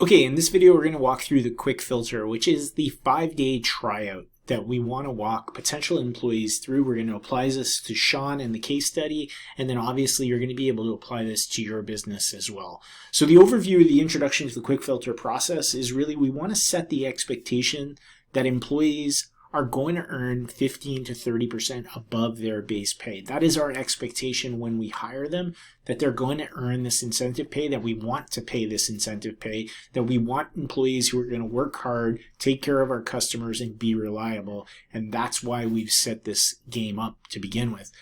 Okay, in this video, we're going to walk through the quick filter, which is the 5-day tryout that we want to walk potential employees through. We're going to apply this to Sean in the case study, and then obviously you're going to be able to apply this to your business as well. So the overview, the introduction to the quick filter process is really we want to set the expectation that employees are going to earn 15 to 30% above their base pay. That is our expectation when we hire them, that they're going to earn this incentive pay, that we want to pay this incentive pay, that we want employees who are going to work hard, take care of our customers, and be reliable. And that's why we've set this game up to begin with.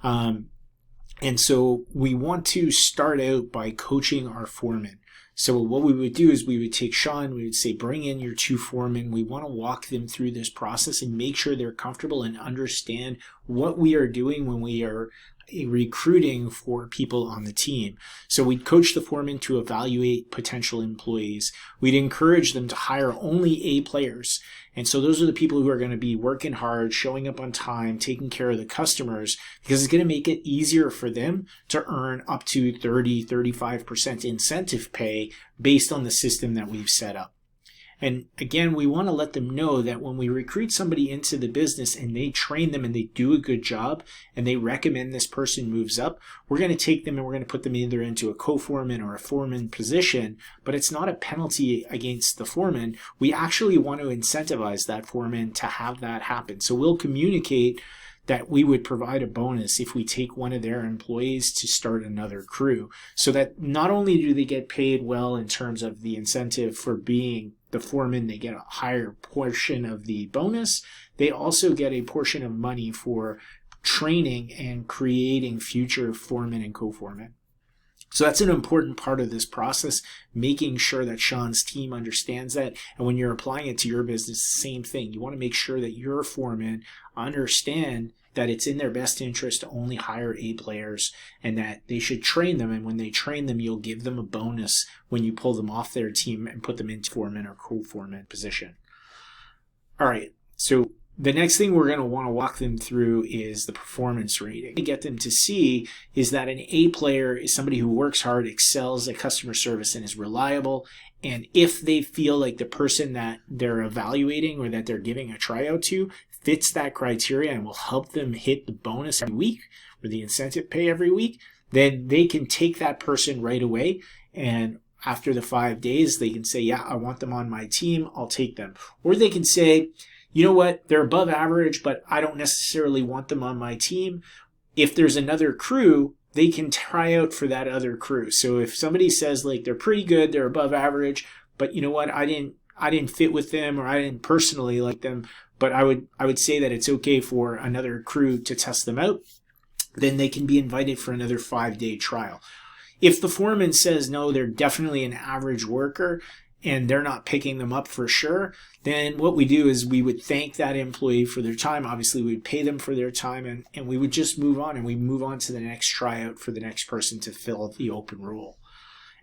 And so we want to start out by coaching our foreman. So what we would do is we would take Sean, we would say, bring in your 2 foremen. We want to walk them through this process and make sure they're comfortable and understand what we are doing when we are recruiting for people on the team. So we'd coach the foreman to evaluate potential employees. We'd encourage them to hire only A players. And so those are the people who are going to be working hard, showing up on time, taking care of the customers, because it's going to make it easier for them to earn up to 30-35% incentive pay based on the system that we've set up. And again, we want to let them know that when we recruit somebody into the business and they train them and they do a good job and they recommend this person moves up, we're going to take them and we're going to put them either into a co-foreman or a foreman position, but it's not a penalty against the foreman. We actually want to incentivize that foreman to have that happen. So we'll communicate that we would provide a bonus if we take one of their employees to start another crew, so that not only do they get paid well in terms of the incentive for being the foreman, they get a higher portion of the bonus, they also get a portion of money for training and creating future foremen and co-foremen. So that's an important part of this process, making sure that Sean's team understands that. And when you're applying it to your business, same thing. You want to make sure that your foremen understand that it's in their best interest to only hire A players and that they should train them. And when they train them, you'll give them a bonus when you pull them off their team and put them into foreman or co-foreman position. All right, so the next thing we're going to want to walk them through is the performance rating. To get them to see is that an A player is somebody who works hard, excels at customer service, and is reliable. And if they feel like the person that they're evaluating or that they're giving a tryout to fits that criteria and will help them hit the bonus every week or the incentive pay every week, then they can take that person right away. And after the 5 days, they can say, yeah, I want them on my team. I'll take them. Or they can say, you know what, they're above average, but I don't necessarily want them on my team. If there's another crew, they can try out for that other crew. So if somebody says like they're pretty good, they're above average, but you know what, I didn't fit with them, or I didn't personally like them, but I would say that it's okay for another crew to test them out, then they can be invited for another 5-day trial. If the foreman says no, they're definitely an average worker, and they're not picking them up for sure, then what we do is we would thank that employee for their time. Obviously, we would pay them for their time, and we would just move on, and we move on to the next tryout for the next person to fill the open role.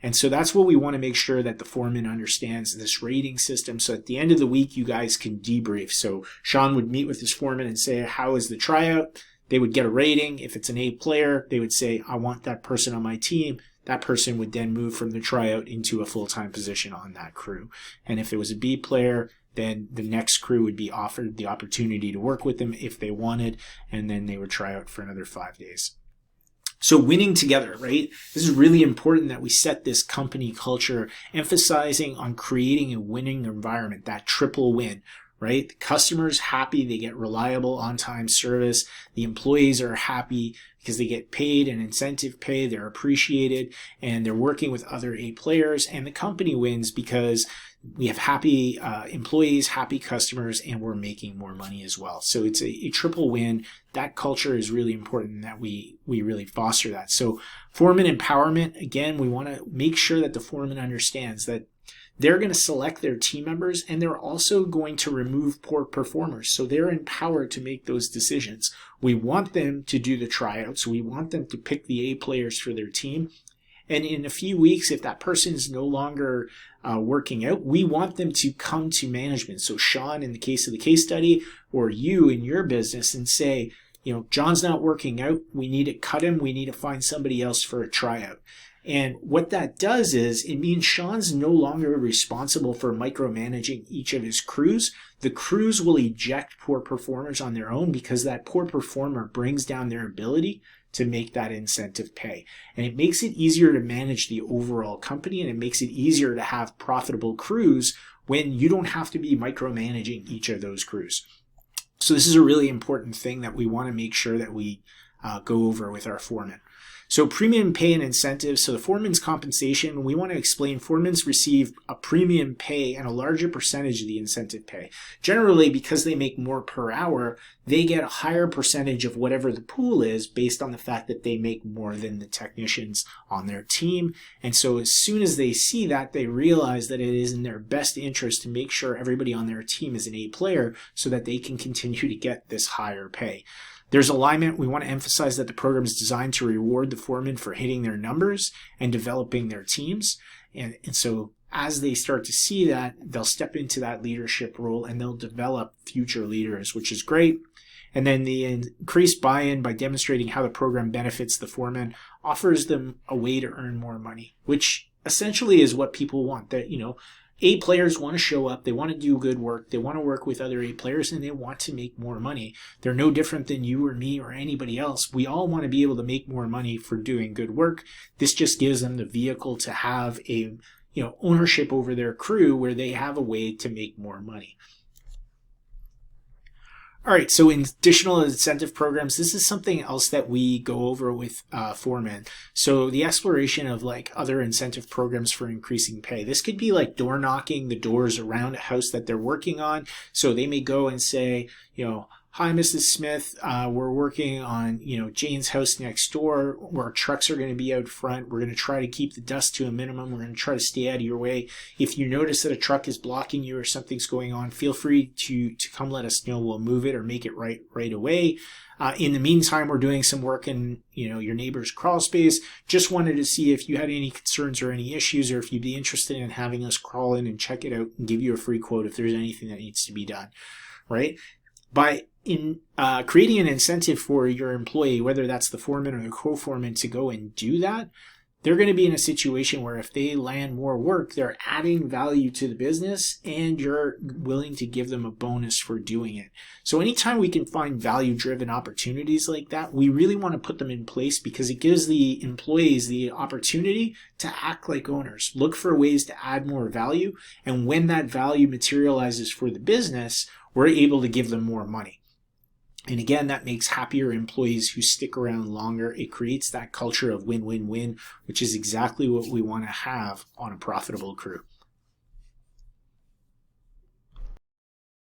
And so that's what we want to make sure that the foreman understands, this rating system. So at the end of the week, you guys can debrief. So Sean would meet with his foreman and say, how is the tryout? They would get a rating. If it's an A player, they would say, I want that person on my team. That person would then move from the tryout into a full-time position on that crew. And if it was a B player, then the next crew would be offered the opportunity to work with them if they wanted, and then they would try out for another 5 days. So winning together, right? This is really important that we set this company culture, emphasizing on creating a winning environment, that triple win, right? The customer's happy, they get reliable on-time service. The employees are happy because they get paid an incentive pay, they're appreciated, and they're working with other A players. And the company wins because we have happy employees, happy customers, and we're making more money as well. So it's a triple win. That culture is really important that we really foster that. So foreman empowerment, again, we want to make sure that the foreman understands that they're going to select their team members, and they're also going to remove poor performers. So they're empowered to make those decisions. We want them to do the tryouts. We want them to pick the A players for their team. And in a few weeks, if that person is no longer working out, we want them to come to management. So Sean, in the case of the case study, or you in your business, and say, you know, John's not working out. We need to cut him. We need to find somebody else for a tryout. And what that does is it means Sean's no longer responsible for micromanaging each of his crews. The crews will eject poor performers on their own because that poor performer brings down their ability to make that incentive pay. And it makes it easier to manage the overall company, and it makes it easier to have profitable crews when you don't have to be micromanaging each of those crews. So this is a really important thing that we want to make sure that we go over with our foreman. So premium pay and incentives. So the foreman's compensation, we want to explain foremans receive a premium pay and a larger percentage of the incentive pay. Generally, because they make more per hour, they get a higher percentage of whatever the pool is based on the fact that they make more than the technicians on their team. And so as soon as they see that, they realize that it is in their best interest to make sure everybody on their team is an A player so that they can continue to get this higher pay. There's alignment. We want to emphasize that the program is designed to reward the foreman for hitting their numbers and developing their teams. And so as they start to see that, they'll step into that leadership role and they'll develop future leaders, which is great. And then the increased buy-in by demonstrating how the program benefits the foreman offers them a way to earn more money, which essentially is what people want. That, A players want to show up, they want to do good work, they want to work with other A players, and they want to make more money. They're no different than you or me or anybody else. We all want to be able to make more money for doing good work. This just gives them the vehicle to have a ownership over their crew where they have a way to make more money. All right, so in additional incentive programs, this is something else that we go over with foremen. So the exploration of other incentive programs for increasing pay. This could be like door knocking the doors around a house that they're working on. So they may go and say, hi, Mrs. Smith, we're working on, Jane's house next door where our trucks are going to be out front. We're going to try to keep the dust to a minimum. We're going to try to stay out of your way. If you notice that a truck is blocking you or something's going on, feel free to come let us know. We'll move it or make it right away. In the meantime, we're doing some work in, your neighbor's crawl space. Just wanted to see if you had any concerns or any issues, or if you'd be interested in having us crawl in and check it out and give you a free quote if there's anything that needs to be done, right? By creating an incentive for your employee, whether that's the foreman or the co-foreman, to go and do that, they're going to be in a situation where if they land more work, they're adding value to the business and you're willing to give them a bonus for doing it. So anytime we can find value-driven opportunities like that, we really want to put them in place because it gives the employees the opportunity to act like owners, look for ways to add more value. And when that value materializes for the business, we're able to give them more money. And again, that makes happier employees who stick around longer. It creates that culture of win-win-win, which is exactly what we want to have on a profitable crew.